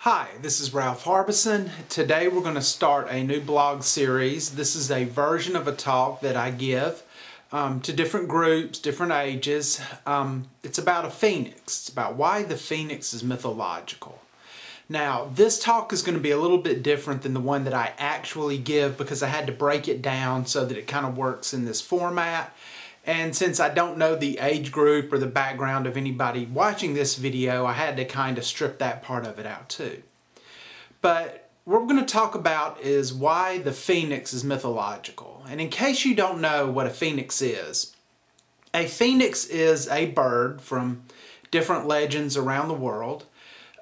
Hi, this is Ralph Harbison. Today we're going to start a new blog series. This is a version of a talk that I give to different groups, different ages. It's about a phoenix. It's about why the phoenix is mythological. Now, this talk is going to be a little bit different than the one that I actually give because I had to break it down so that it kind of works in this format. And since I don't know the age group or the background of anybody watching this video, I had to kind of strip that part of it out too. But what we're going to talk about is why the phoenix is mythological. And in case you don't know what a phoenix is a bird from different legends around the world.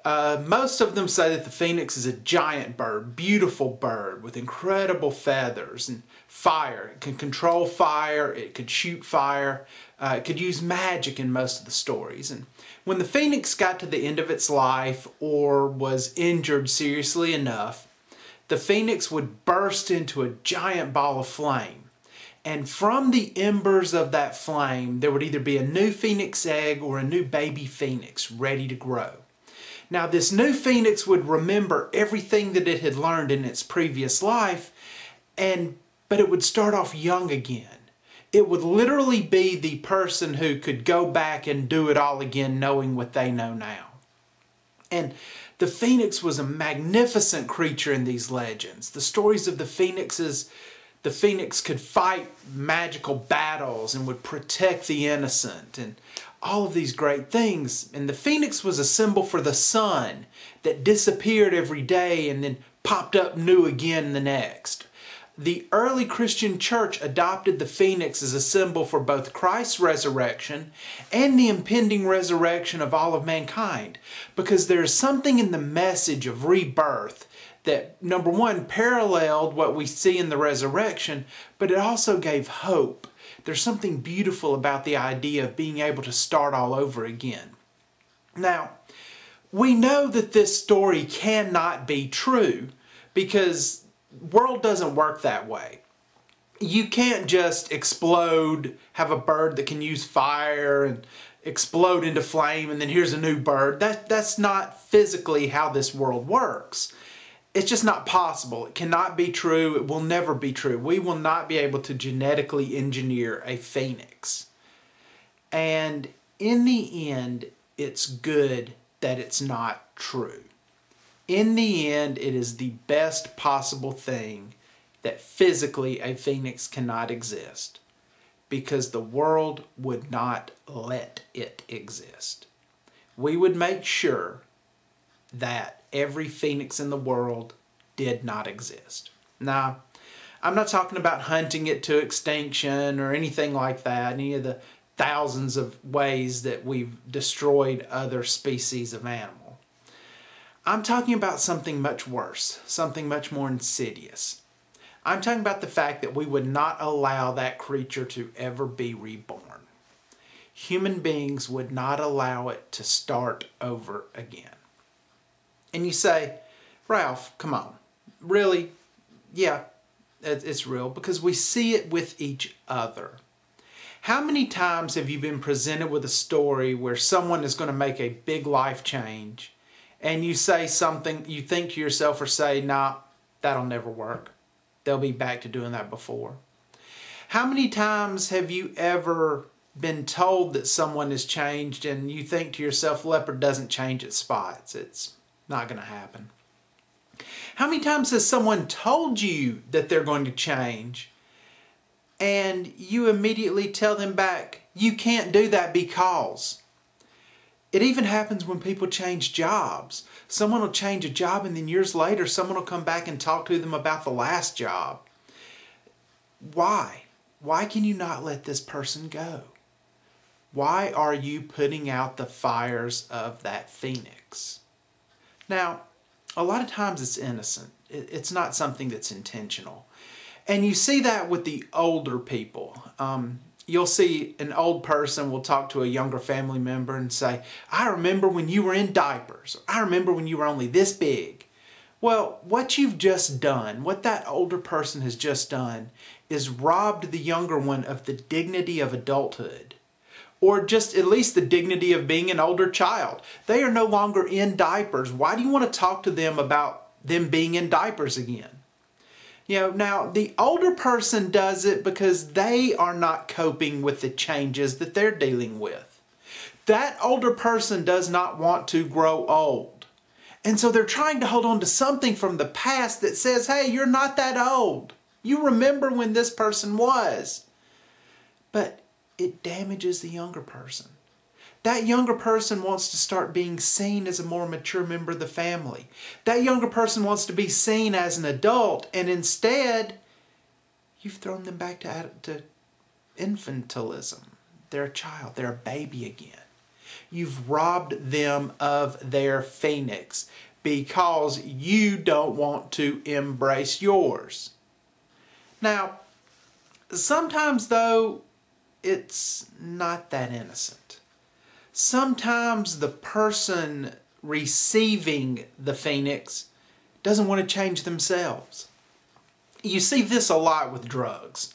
Most of them say that the phoenix is a giant bird, beautiful bird with incredible feathers and fire. It can control fire, it could shoot fire, it could use magic in most of the stories. And when the phoenix got to the end of its life or was injured seriously enough, the phoenix would burst into a giant ball of flame. And from the embers of that flame, there would either be a new phoenix egg or a new baby phoenix ready to grow. Now, this new phoenix would remember everything that it had learned in its previous life, but it would start off young again. It would literally be the person who could go back and do it all again knowing what they know now. And the phoenix was a magnificent creature in these legends. The stories of the phoenixes, the phoenix could fight magical battles and would protect the innocent and all of these great things. And the phoenix was a symbol for the sun that disappeared every day and then popped up new again the next. The early Christian church adopted the phoenix as a symbol for both Christ's resurrection and the impending resurrection of all of mankind, because there is something in the message of rebirth that, number one, paralleled what we see in the resurrection, but it also gave hope. There's something beautiful about the idea of being able to start all over again. Now, we know that this story cannot be true because the world doesn't work that way. You can't just explode, have a bird that can use fire and explode into flame and then here's a new bird. That's not physically how this world works. It's just not possible. It cannot be true. It will never be true. We will not be able to genetically engineer a phoenix. And in the end, it's good that it's not true. In the end, it is the best possible thing that physically a phoenix cannot exist, because the world would not let it exist. We would make sure that every phoenix in the world did not exist. Now, I'm not talking about hunting it to extinction or anything like that, any of the thousands of ways that we've destroyed other species of animal. I'm talking about something much worse, something much more insidious. I'm talking about the fact that we would not allow that creature to ever be reborn. Human beings would not allow it to start over again. And you say, Ralph, come on, really? Yeah, it's real, because we see it with each other. How many times have you been presented with a story where someone is going to make a big life change and you say something, you think to yourself or say, nah, that'll never work. They'll be back to doing that before. How many times have you ever been told that someone has changed and you think to yourself, leopard doesn't change its spots? It's not going to happen. How many times has someone told you that they're going to change and you immediately tell them back, you can't do that because? It even happens when people change jobs. Someone will change a job and then years later someone will come back and talk to them about the last job. Why? Why can you not let this person go? Why are you putting out the fires of that phoenix? Now, a lot of times it's innocent. It's not something that's intentional. And you see that with the older people. You'll see an old person will talk to a younger family member and say, I remember when you were in diapers. Or, I remember when you were only this big. Well, what you've just done, what that older person has just done, is robbed the younger one of the dignity of adulthood. or just at least the dignity of being an older child. They are no longer in diapers. Why do you want to talk to them about them being in diapers again? You know, now the older person does it because they are not coping with the changes that they're dealing with. That older person does not want to grow old. And so they're trying to hold on to something from the past that says, hey, you're not that old. You remember when this person was. But it damages the younger person. That younger person wants to start being seen as a more mature member of the family. That younger person wants to be seen as an adult, and instead, you've thrown them back to infantilism. They're a child. They're a baby again. You've robbed them of their phoenix because you don't want to embrace yours. Now, sometimes though, it's not that innocent. Sometimes the person receiving the phoenix doesn't want to change themselves. You see this a lot with drugs.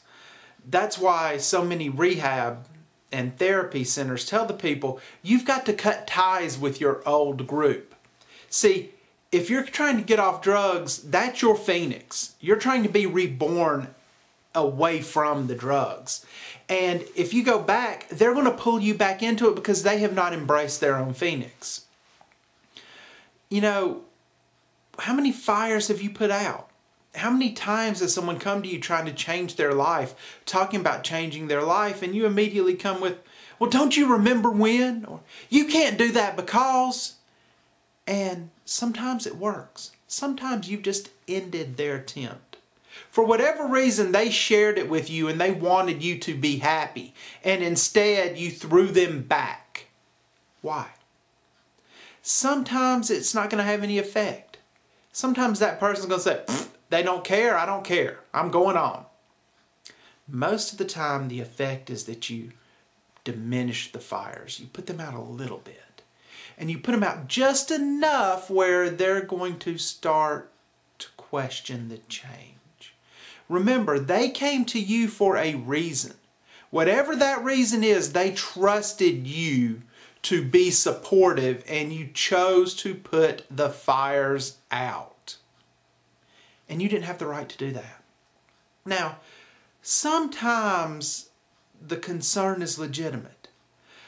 That's why so many rehab and therapy centers tell the people, you've got to cut ties with your old group. See, if you're trying to get off drugs, that's your phoenix. You're trying to be reborn away from the drugs. And if you go back, they're going to pull you back into it because they have not embraced their own phoenix. You know, how many fires have you put out? How many times has someone come to you trying to change their life, talking about changing their life, and you immediately come with, well, don't you remember when? Or, you can't do that because... And sometimes it works. Sometimes you've just ended their attempt. For whatever reason, they shared it with you and they wanted you to be happy. And instead, you threw them back. Why? Sometimes it's not going to have any effect. Sometimes that person's going to say, they don't care, I don't care, I'm going on. Most of the time, the effect is that you diminish the fires. You put them out a little bit. And you put them out just enough where they're going to start to question the change. Remember, they came to you for a reason. Whatever that reason is, they trusted you to be supportive, and you chose to put the fires out. And you didn't have the right to do that. Now, sometimes the concern is legitimate.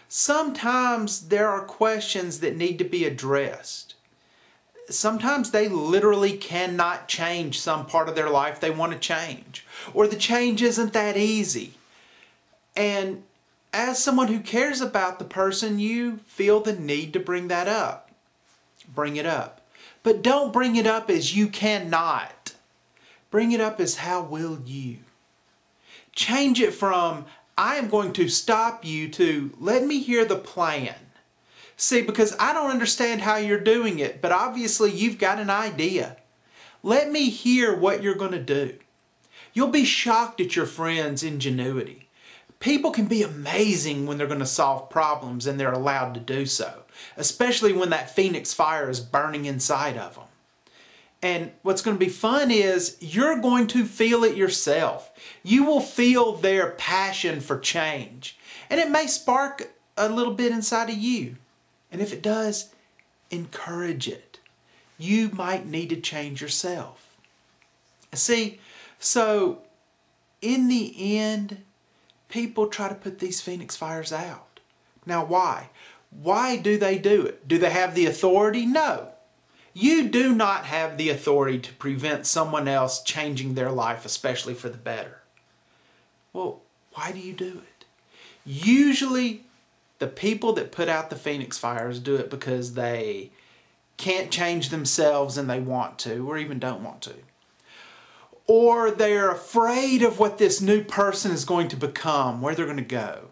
Sometimes there are questions that need to be addressed. Sometimes they literally cannot change some part of their life they want to change. Or the change isn't that easy. And as someone who cares about the person, you feel the need to bring that up. Bring it up. But don't bring it up as you cannot. Bring it up as how will you. Change it from I am going to stop you to let me hear the plan. See, because I don't understand how you're doing it, but obviously you've got an idea. Let me hear what you're going to do. You'll be shocked at your friends' ingenuity. People can be amazing when they're going to solve problems and they're allowed to do so, especially when that phoenix fire is burning inside of them. And what's going to be fun is you're going to feel it yourself. You will feel their passion for change. And it may spark a little bit inside of you. And if it does, encourage it. You might need to change yourself. See, so in the end, people try to put these phoenix fires out. Now why? Why do they do it? Do they have the authority? No. You do not have the authority to prevent someone else changing their life, especially for the better. Well, why do you do it? Usually, the people that put out the phoenix fires do it because they can't change themselves and they want to, or even don't want to. Or they're afraid of what this new person is going to become, where they're going to go.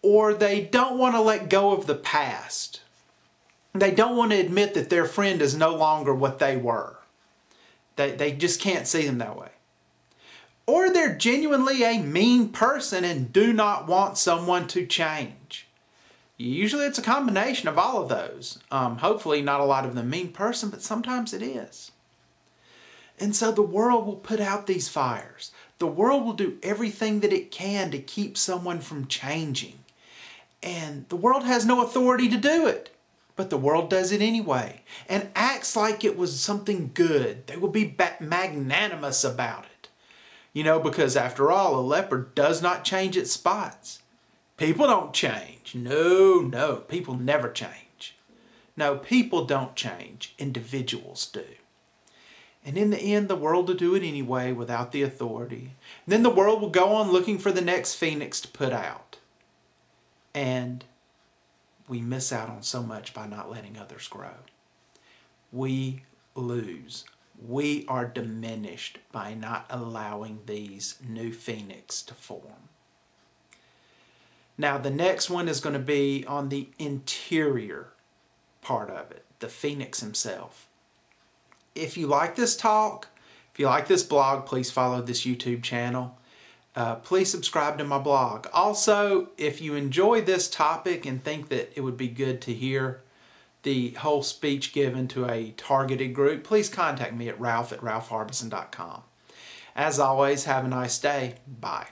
Or they don't want to let go of the past. They don't want to admit that their friend is no longer what they were. They just can't see them that way. Or they're genuinely a mean person and do not want someone to change. Usually it's a combination of all of those. Hopefully not a lot of the mean person, but sometimes it is. And so the world will put out these fires. The world will do everything that it can to keep someone from changing. And the world has no authority to do it. But the world does it anyway and acts like it was something good. They will be magnanimous about it. You know, because after all, a leopard does not change its spots. People don't change. No, people never change. No, people don't change. Individuals do. And in the end, the world will do it anyway without the authority. And then the world will go on looking for the next phoenix to put out. And we miss out on so much by not letting others grow. We lose. We are diminished by not allowing these new phoenix to form. Now, the next one is going to be on the interior part of it, the phoenix himself. If you like this talk, if you like this blog, please follow this YouTube channel. Please subscribe to my blog. Also, if you enjoy this topic and think that it would be good to hear the whole speech given to a targeted group, please contact me at ralph@ralphharbison.com. As always, have a nice day. Bye.